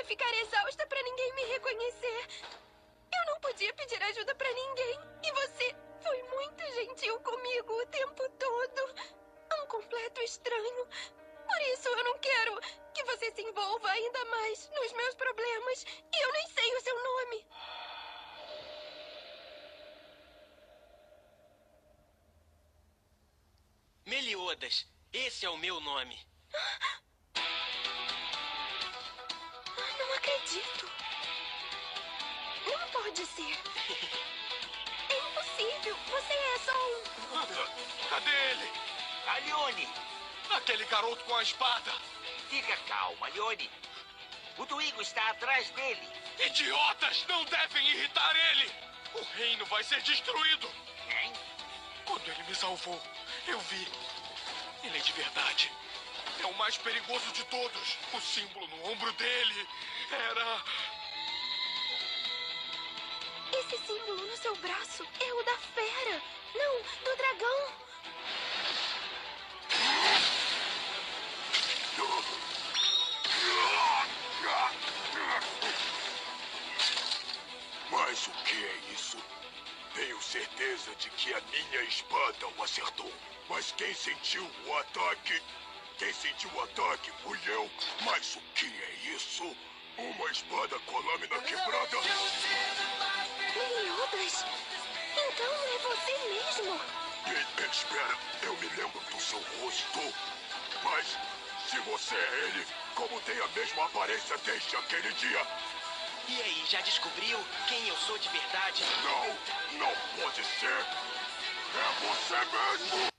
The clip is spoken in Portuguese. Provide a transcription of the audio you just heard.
ficar exausta pra ninguém me reconhecer. Eu não podia pedir ajuda pra ninguém. E você foi muito gentil comigo o tempo todo. Um completo estranho. Por isso eu não quero que você se envolva ainda mais nos meus problemas. E eu nem sei o seu nome. Meliodas, esse é o meu nome. Não acredito. Não pode ser. É impossível. Você é só um... Cadê ele? Allione, Aquele garoto com a espada. fica calma, Allione. O Duigo está atrás dele. Idiotas! Não devem irritar ele! O reino vai ser destruído! Hein? Quando ele me salvou, eu vi. Ele é de verdade. É o mais perigoso de todos. O símbolo no ombro dele era... Esse símbolo no seu braço é o da fera. Não, do dragão. Mas o que é isso? Tenho certeza de que a minha espada o acertou. Mas quem sentiu o ataque? Quem sentiu o ataque fui eu. Mas o que é isso? Uma espada com a lâmina quebrada? Meliodas? Então é você mesmo? Espera, eu me lembro do seu rosto. Mas se você é ele, como tem a mesma aparência desde aquele dia? E aí, já descobriu quem eu sou de verdade? Não, não pode ser. É você mesmo!